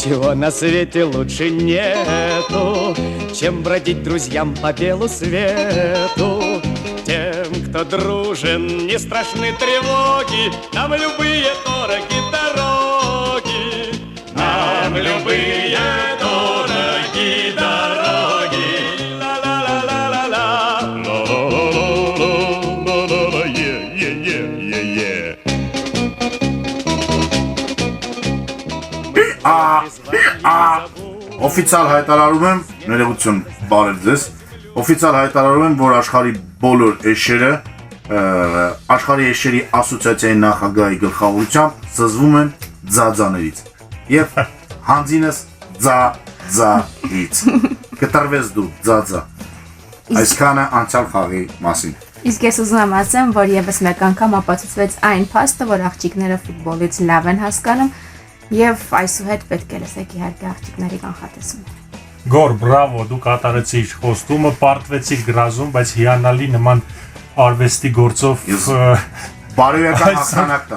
Ничего на свете лучше нету, чем бродить друзьям по белу свету. Тем, кто дружен, не страшны тревоги, нам любые дороги дороги. Нам любые дороги дороги. Ла-ла-ла-ла-ла-ла. Ла-ла-ла-ла-ла-ла-ла. Е-е-е-е-е. Օֆիցիալ հայտարարում եմ, ներողություն բարև ձեզ, օֆիցիալ հայտարարում եմ, որ աշխարհի բոլոր էշերը, աշխարհի էշերի ասոցիացիայի նախագահի գլխավորությամբ զզվում են ձաձաներից եւ հանձինս ձաձից կտրվես դու ձաձա այսքանը անցյալ խաղի մասին Իսկ ես ուզում եմ ասեմ, որ եւս մեկ անգամ ապացուցվեց այն փաստը, որ աղջիկները ֆուտբոլից լավ են հասկանում եւ այսուհետ պետք է լսեք իհարկե աղջիկների կանխատեսումը Գոր, բրավո, դու կատարեցիր խոստումը, պարտվեցիր գրազում, բայց հիանալի նման արվեստի գործով բարոյական հաղթանակ տա։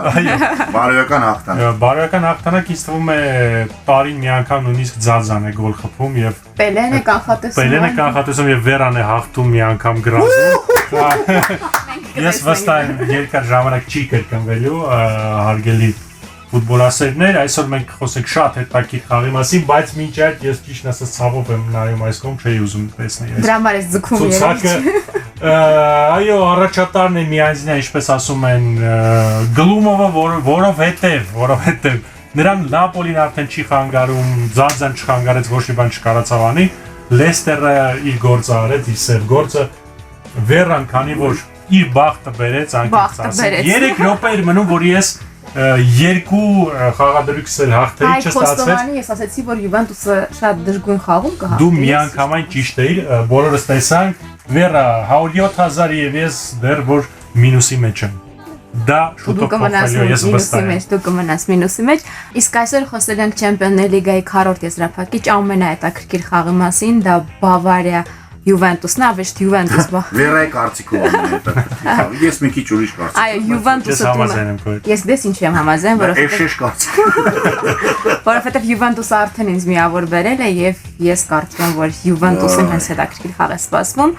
Բարոյական հաղթանակ։ Բարոյական հաղթանակ ինձ թվում է տարին մի անգամ նույնիսկ ձազան է գոլ խփում եւ Պելեն է կանխատեսում եւ Վերան է հաղթում մի անգամ գրազում։ Ես վստահ եմ, երկար ժամանակ չի կրկնվելու, հարգելի ֆուտբոլասերներ, այսօր մենք խոսենք շատ հետաքրքիր խաղի մասին, բայց մինչ այդ ես ճիշտ ասած ցավով եմ նայում այս կողմ, չէի ուզում տեսնել այս։ Դրա համար ես ձգում երեք։ Այո, առաջատարն է միանձնյա, ինչպես ասում են, Գլումովը, որովհետև նրան Նապոլին արդեն չի խանգարում, ձանձան չխանգարեց, ոչ մի բան չկարացավ անի, Լեստերը իր գործը արեց, իր սև գործը, Վերան քանի որ իր բախտը բերեց, անկեղծ ասեմ, 3 րոպե էր մնում, որ ես երկու խաղադրույքս էլ հաղթերի չստացվեց։ Այդ խոստովանի ես ասացի, որ Յուվենտուսը շատ դժգույն խաղում կհաղթի։ Դու միանգամայն ճիշտ էիր, բոլորս տեսանք, Վերա 107,000 եւ ես դեռ որ մինուսի մեջ եմ։ Դա շուտով փոխվելու է, ես վստահ եմ։ Դու կմնաս մինուսի մեջ։ Իսկ այսօր խոսել ենք Չեմպիոններ լիգայի 4-րդ եզրափակիչ ամենահետաքրքիր խաղի մասին, դա Բավարիա Յուվենտուսն է, ոչ թե Յուվենտուս բա։ Վերայի կարծիքով ամենահետաքրքիր։ Ես մի քիչ ուրիշ կարծիք։ Այո, Յուվենտուսը համաձայն եմ քո հետ։ Ես դες ինչու եմ համաձայն, որովհետև Յուվենտուսը արդեն ինձ միավոր բերել է եւ ես կարծում եմ, որ Յուվենտուսին հենց հետաքրքիր խաղ է սպասվում։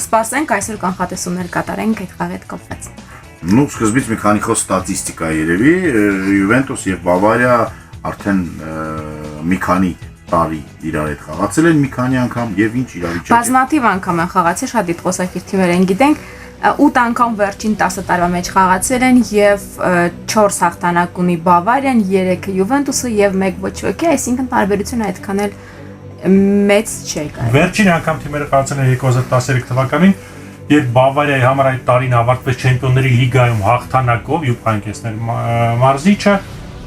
Սպասենք այսօր կանխատեսումներ կատարենք այդ խաղի հետ կապված։ Ну, սկզբից մի քանի խոս ստատիստիկա երևի, Յուվենտուս եւ Բավարիա արդեն մի քանի տարի իրար հետ խաղացել են մի քանի անգամ եւ ինչ իրավիճակ է։ Բազմաթիվ անգամ են խաղացել, շատ դիտողոսակիր թիմեր են գիտենք, 8 անգամ վերջին 10 տարվա մեջ խաղացել են եւ 4 հաղթանակ ունի Բավարիան, 3-ը Յուվենտուսը եւ 1 ոչ ոքի, այսինքն տարբերությունը այդքան էլ մեծ չէ։ Վերջին անգամ թիմերը խաղացել են 2013 թվականին, երբ Բավարիայի համար այդ տարին ավարտվեց Չեմպիոնների լիգայում հաղթանակով Յուփանկեսներ մարզիչը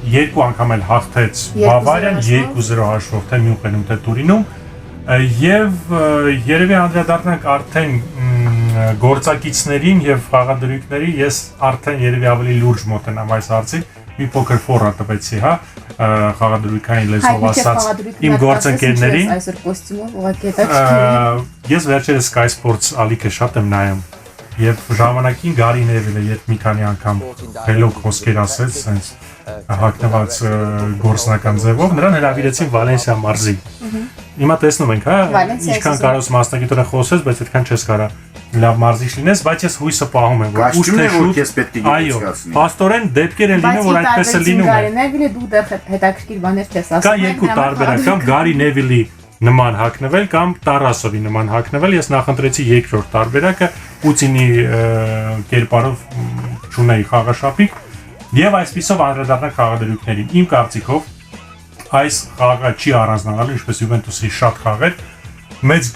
երկու անգամ էլ հաղթեց Բավարիան 2-0 հաշվով թե Մյունխենում թե Տուրինում եւ երևի անդրադառնանք արդեն գործակիցներին եւ խաղադրույքների ես արդեն երևի ավելի լուրջ մոտենամ այս հարցին մի փոքր ֆորա տվեցի հա խաղադրույքային լեզվով ասած իմ գործընկերներին այսօր կոստյումով ուղղակի հետաքրքիր ես վերջերս Sky Sports ալիքը շատ եմ նայում եւ ժամանակին Գարի Նևիլը երբ մի քանի անգամ հելոք խոսքեր ասեց sense հակնված գործնական ձևով նրան հրավիրեցին Վալենսիա մարզի հիմա տեսնում ենք հա ինչքան կարողս մասնագիտորեն խոսես բայց այդքան չես կարա լավ մարզիչ լինես բայց ես հույսը պահում եմ որ ուշ թե շուտ այո պաստորեն դեպքեր են լինում որ այդպես է լինում Գարի Նևիլը դու դեռ հետաքրքիր բաներ չես ասում կա երկու տարբերակ կամ Գարի Նևիլի նման հակնվել կամ Տարասովի նման հակնվել ես նախընտրեցի երկրորդ տարբերակը Պուտինի կերպարով ճունեի խաղաշապիկ Եվ այսպիսով անդրադառնանք խաղադրույքներին։ Իմ կարծիքով այս խաղը չի առանձնանալու, ինչպես Յուվենտուսի շատ խաղեր, մեծ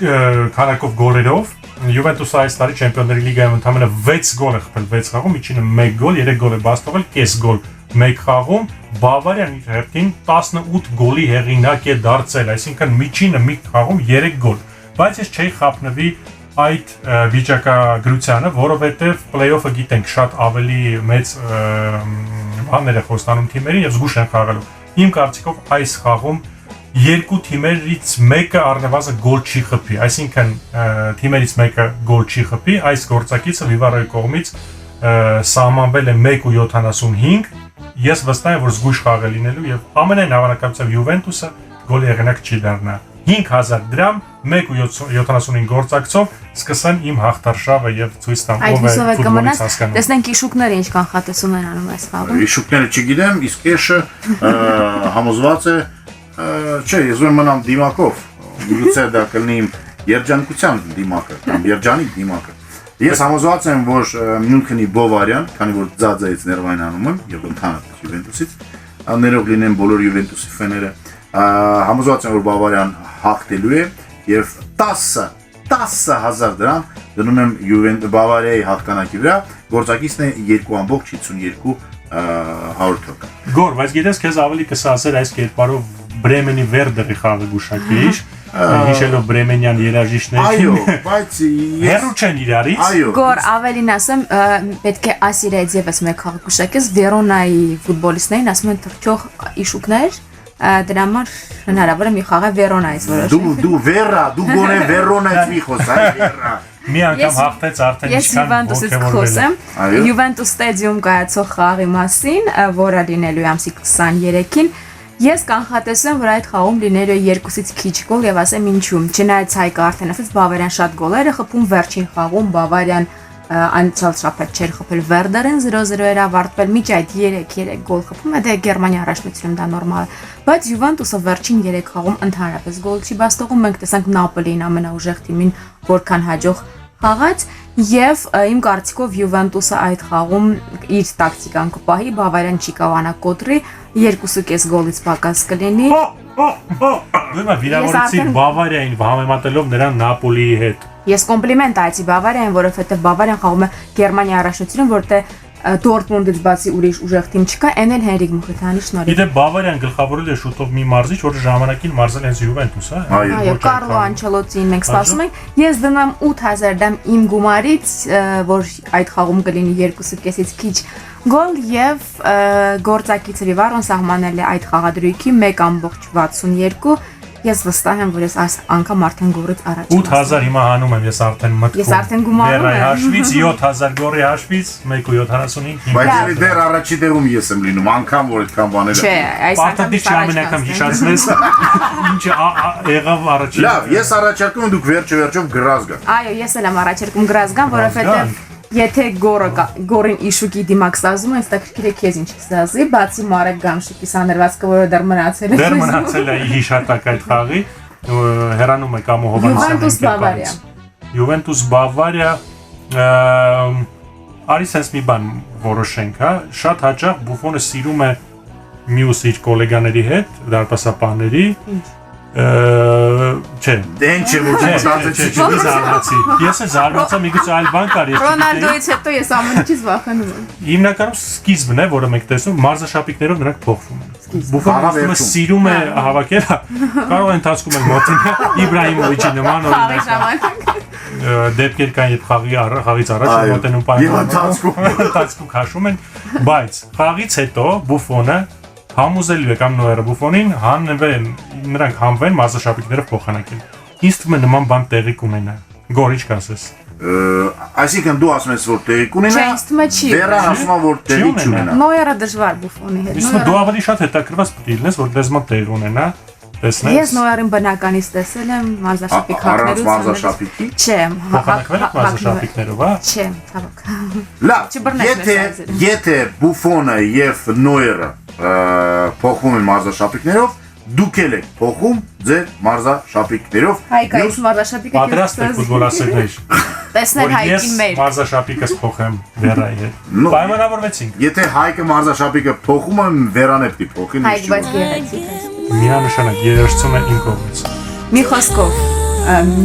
քանակով գոլերով։ Յուվենտուսը այս տարի Չեմպիոնների լիգայում ընդամենը 6 գոլ է խփել 6 խաղում, միջինը 1 գոլ, 3 գոլ է բաց թողել, կես գոլ 1 խաղում։ Բավարիան իր հերթին 18 գոլի հեղինակ է դարձել, այսինքն միջինը մի խաղում 3 գոլ։ Բայց ես չէի խափնվի այդ վիճակագրությանը, որովհետև play-off-ը գիտենք շատ ավելի մեծ բաներ է խոստանում թիմերին եւ զգուշ են խաղալու։ Իմ կարծիքով այս խաղում երկու թիմերից մեկը առնվազն գոլ չի խփի, այսինքն թիմերից մեկը գոլ չի խփի, այս գործակիցը Վիվարայի կողմից սահմանվել է 1.75 ես վստահ եմ, որ զգույշ խաղ է լինելու եւ ամենայն հավանականությամբ Յուվենտուսը գոլի եղանակ չի դառնա։ 5000 դրամ 1.75 գործակցով սկսեն իմ հաղթարշավը եւ ցույց տամ ով է ֆուտբոլից հասկանում։ Տեսնենք իշուկները ինչ կանխատեսում են անում այս խաղում։ Իշուկները չգիտեմ, իսկ Էշը համոզված է, չէ, ես ուզում եմ մնամ դիմակով։ Գուցե դա կլինի իմ երջանկության դիմակը կամ երջանիկ դիմակը։ Ես համոզված եմ, որ Մյունխենի Բավարիան, քանի որ ձածայից ներվայնանում եմ եւ ընդհանրապես Յուվենտուսից, ներող լինեն բոլոր Յուվենտուսի ֆեները, համոզված եմ, որ Բավարիան հաղթելու է եւ 10,000 դրամ դնում եմ Բավարիայի հաղթանակի վրա, գործակիցն է 2.52 հարթակ։ Գոր, բայց գիտես քեզ ավելի կսասեր այս կերպարով Բրեմենի Վերդերի խաղը գուշակեիչ, հիշելով Բրեմենյան երաժիշտներին։ Այո, բայց հերո չեն իրարից։ Այո։ Գոր ավելին ասեմ, պետք է ասիրայից եւս մեկ խաղ գուշակես Վերոնայի ֆուտբոլիստներին, ասում են թռչող իշուկներ, դրա համար հնարավոր է մի խաղը Վերոնայից որոշել։ Դու Վերա, դու գոնե Վերոնայից մի խոս, այ Վերա։ Մի անգամ հաղթեց արդեն Ես Յուվենտուսից խոսեմ։ Յուվենտուս ստադիում կայացող խաղի մասին, որը լինելու է ամսի 23-ին, ես կանխատեսեմ, որ այդ խաղում լինելու է 2-ից քիչ գոլ եւ ասեմ ինչու։ Չնայած Հայկը արդեն ասաց Բավարիան շատ գոլեր է խփում, վերջին խաղում Բավարիան անցյալ շաբաթ չէր խփել Վերդերին 0-0 էր ավարտվել, միջ այդ 3 գոլ խփում է, դե Գերմանիա առաջնությունում դա նորմալ է, բայց Յուվենտուսը վերջին 3 խաղում ընդհանրապես գոլ չի բաստողում, մենք տեսանք Նապոլիին ամենաուժեղ թիմին որքան հաջող խաղաց եւ իմ կարծիքով Յուվենտուսը այդ խաղում իր տակտիկան կպահի, Բավարիան չի կարողանա կոտրի, 2.5 գոլից պակաս կլինի։ Ուրեմն վիրավորեցի Բավարիային համեմատելով նրան Նապոլիի հետ։ Ես կոմպլիմենտ այցի Բավարիային, որովհետեւ Բավարիան խաղում է Գերմանիա առաջնությունում, որտեղ Դորտմունդից բացի ուրիշ ուժեղ թիմ չկա, Էնել Հենրիկ Մխիթյանի շնորհիվ։ Իդե Բավարիան գլխավորել է շուտով մի մարզիչ, որը ժամանակին մարզել հենց Յուվենտուս, հա։ Այո, Կարլո Անչելոտին մենք սպասում ենք։ Ես դնում եմ 8000 դրամ իմ գումարից, որ այդ խաղում կլինի 2.5-ից քիչ գոլ եւ գործակիցը Վարոն սահմանել է այդ խաղադրույքի 1.62 Ես վստահ եմ, որ ես այս անգամ արդեն գորից առաջ 8000 հիմա հանում եմ, ես արդեն մտքում։ Ես արդեն գումարում եմ։ Հաշվից 7000 գորի հաշվից 1.75 Բայց դեռ առաջի տեղում ես եմ լինում, անգամ որ այդքան բաներ Չէ, այս անգամ ամեն անգամ հիշացնես ինչ եղավ առաջին։ Լավ, ես առաջարկում եմ դուք վերջով գրած գաք։ Այո, ես էլ եմ առաջարկում գրած գան, որովհետեւ Եթե գորին իշուկի դիմաք ստազում, այստեղ քիչ քեզ ինչ կստազի, բացի Մարեկ Գամշիկի սաներվածքը, որը դեռ մնացել է։ Դեռ մնացել է հիշատակ այդ խաղի, հեռանում է Կամո Հովհաննիսյանի։ Յուվենտուս Բավարիա, արի sense մի բան որոշենք, հա, շատ հաճախ Բուֆոնը սիրում է մյուս իր գոլեգաների հետ, դարպասապահների Չէ։ Դեն չէ, որ զարմացի։ Ես էլ զարմացա, միգուցե այլ բան կար, ես Ռոնալդոից հետո ես ամեն ինչից վախենում եմ։ Հիմնականում սկիզբն է, որը մենք տեսնում, մարզաշապիկներով նրանք փոխվում են։ Բուֆոնը սիրում է հավաքել, կարող է ընթացքում են Մոտինա, Իբրահիմովիչի նման օրինակ։ Դեպքեր կան, երբ խաղից առաջ մոտենում պայմանավորվում, ընթացքում քաշում են, բայց խաղից հետո Բուֆոնը համոզելու է կամ Նոյերը Բուֆոնին հանվեն, նրանք հանվեն մարզաշապիկներով փոխանակել։ Ինձ թվում է նման բան տեղի կունենա։ Գոր ինչ կասես։ Այսինքն դու ասում ես որ տեղի կունենա։ Չէ, ինձ թվում է չի։ Վերան ասում է որ տեղի չունենա։ Նոյերը դժվար Բուֆոնի հետ։ Իսկ դու ավելի շատ հետաքրքրված պետք է լինես, որ դեզման տեղ ունենա։ Տեսնես։ Ես Նոյերին բնականից տեսել եմ մարզաշապիկ հակներուց։ Առանց մարզաշապիկի։ Չէ, փոխանակվել է մարզաշապիկներով, հա։ Չէ, ցավոք։ Լավ, եթե Բուֆոնը եւ Նոյերը փոխում են մարզաշապիկներով, դուք եք փոխում ձեր մարզաշապիկներով։ Հայկայից մարզաշապիկը պատրաստ եք ֆուտբոլասերներ։ Տեսնել Հայկին մեր։ Մարզաշապիկս փոխեմ Վերայի հետ։ Պայմանավորվեցինք։ Եթե Հայկը մարզաշապիկը փոխում է, Վերան է պիտի փոխի։ Հայկ բայց գեղեցիկ է։ Միանշանակ երաժշտությունը իմ կողմից։ Մի խոսքով,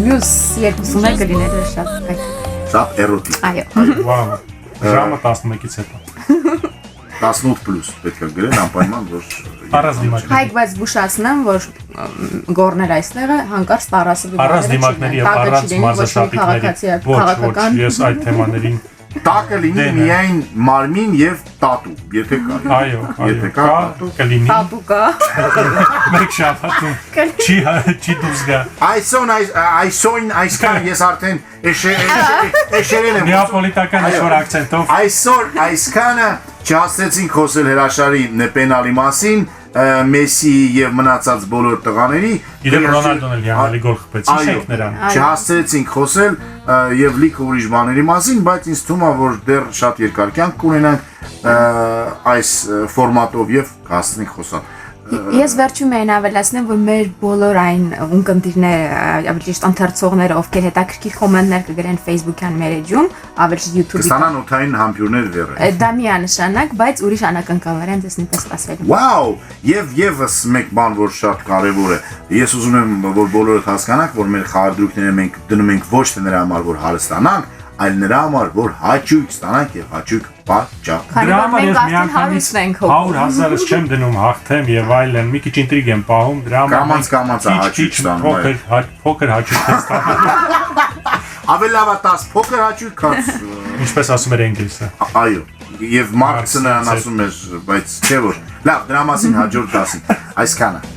մյուս երկուսում եկը լինելու է շատ հայկական։ Շատ էրոտիկ։ Այո։ Վау։ Ժամը 11-ից հետո։ 18+ պետք է գրեն անպայման որ Առանց դիմակների։ Հայկ բայց զգուշացնեմ, որ գորներ այստեղ է հանկարծ տարասը Առանց դիմակների եւ առանց մարզաշապիկների։ Ոչ, ես այդ թեմաներին տակը լինի միայն մարմին եւ տատու, եթե կա։ Այո, Եթե կա, կլինի Տատուկա։ մեկ շաբաթում չի դուրս գա։ Այսօն այսքան ես արդեն էշերեն եմ։ Նեապոլիտական ինչ-որ ակցենտով Այսօր այսքանը չհասցրեցինք խոսել հրաշարի պենալի մասին, Մեսի եւ մնացած բոլոր տղաների։ Իրեն Ռոնալդոն էլ հիանալի գոլ խփեց, հիշեք նրան։ Չհասցրեցինք խոսել եւ լիքը ուրիշ բաների մասին, բայց ինձ թվում է, որ դեռ շատ երկար կյանք կունենանք այս ֆորմատով եւ կհասցնենք խոսալ։ Ես վերջում էին ավելացնեմ, որ մեր բոլոր այն ունկնդիրները, ավելի ճիշտ ընթերցողները, ովքեր հետաքրքիր կոմենտներ կգրեն Facebook-յան մեր էջում, ավելի ճիշտ YouTube-ի։ Կստանան օթային համբյուրներ վերը։ Դա միանշանակ, բայց ուրիշ անակնկալներ են դες նույնպես սպասվելու։ Վաու, եւ եւս մեկ բան, որ շատ կարեւոր է։ Ես ուզում եմ, որ բոլորդ հասկանաք, որ մեր խաղադրույքները մենք դնում ենք ոչ թե նրա համար, որ հարստանանք, այլ նրա համար, որ հաճույք ստանանք եւ հաճույք պատճառ։ Քանի որ մենք արդեն հարուստ ենք հոգում։ 100,000-ից չեմ դնում հաղթեմ եւ այլն, մի քիչ ինտրիգ եմ պահում, դրա համար Կամաց հաճույք ստանում։ փոքր հաճույք է ստանում։ Ավելի լավ է 10 փոքր հաճույք, քան Ինչպես ասում էր Էնգելսը։ այո, եւ Մարքսը նրան ասում էր, բայց չէ որ։ Լավ, դրա մասին հաջորդ դասին։ Այսքանը։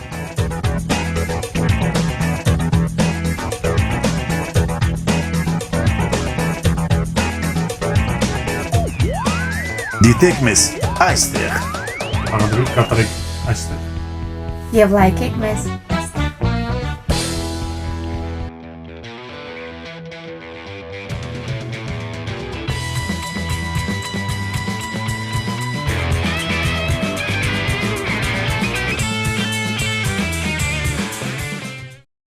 Դիտեք մեզ այստեղ։ Անդրուկ կապրեք այստեղ։ Եվ լայքեք մեզ։